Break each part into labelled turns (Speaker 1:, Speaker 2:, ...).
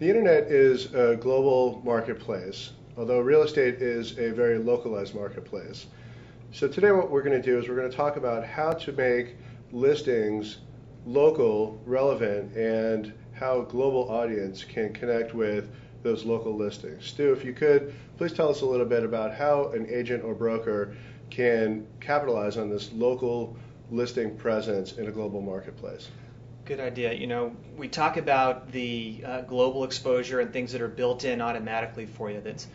Speaker 1: The internet is a global marketplace, although real estate is a very localized marketplace. So today what we're going to do is we're going to talk about how to make listings local, relevant, and how a global audience can connect with those local listings. Stu, if you could, please tell us a little bit about how an agent or broker can capitalize on this local listing presence in a global marketplace.
Speaker 2: Good idea. We talk about the global exposure and things that are built in automatically for you that's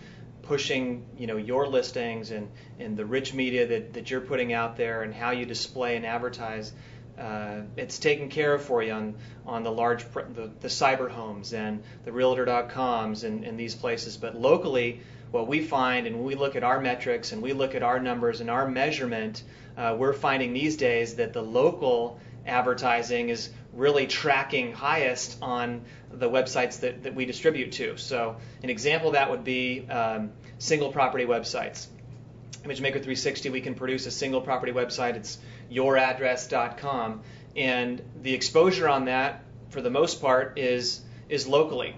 Speaker 2: pushing, your listings and the rich media that you're putting out there and how you display and advertise. It's taken care of for you on the the cyber homes and the realtor.coms and these places. But locally, what we find, and when we look at our metrics and we look at our numbers and our measurement, we're finding these days that the local advertising is really tracking highest on the websites that we distribute to. So an example of that would be single property websites. ImageMaker 360, we can produce a single property website. It's youraddress.com, and the exposure on that, for the most part, is locally.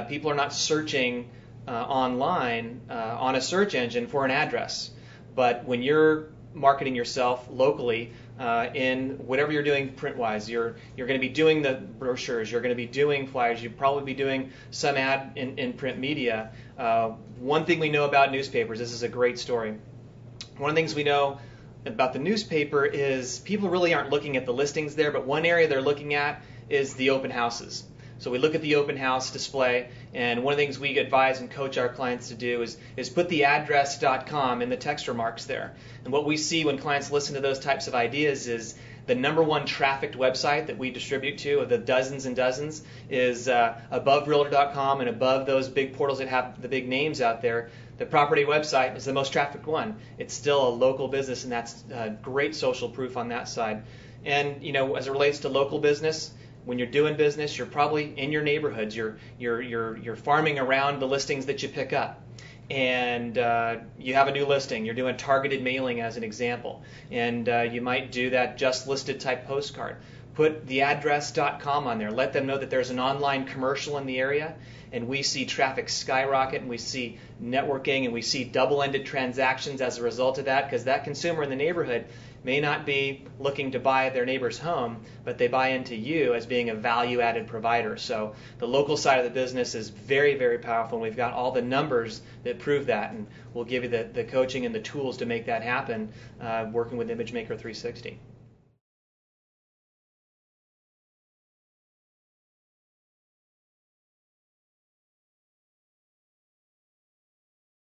Speaker 2: People are not searching online on a search engine for an address, but when you're marketing yourself locally in whatever you're doing print-wise, you're going to be doing the brochures, you're going to be doing flyers, you'll probably be doing some ad in print media. One thing we know about newspapers, this is a great story. One of the things we know about the newspaper is people really aren't looking at the listings there, but one area they're looking at is the open houses. So we look at the open house display, and one of the things we advise and coach our clients to do is put the address.com in the text remarks there. And what we see when clients listen to those types of ideas is the number one trafficked website that we distribute to, of the dozens and dozens, is above realtor.com and above those big portals that have the big names out there. The property website is the most trafficked one. It's still a local business, and that's great social proof on that side. And as it relates to local business, when you're doing business, you're probably in your neighborhoods. You're farming around the listings that you pick up, and you have a new listing. You're doing targeted mailing as an example, and you might do that just listed type postcard. Put the address.com on there. Let them know that there's an online commercial in the area, and we see traffic skyrocket, and we see networking, and we see double-ended transactions as a result of that, because that consumer in the neighborhood may not be looking to buy their neighbor's home, but they buy into you as being a value-added provider. So the local side of the business is very, very powerful, and we've got all the numbers that prove that, and we'll give you the coaching and the tools to make that happen working with ImageMaker 360.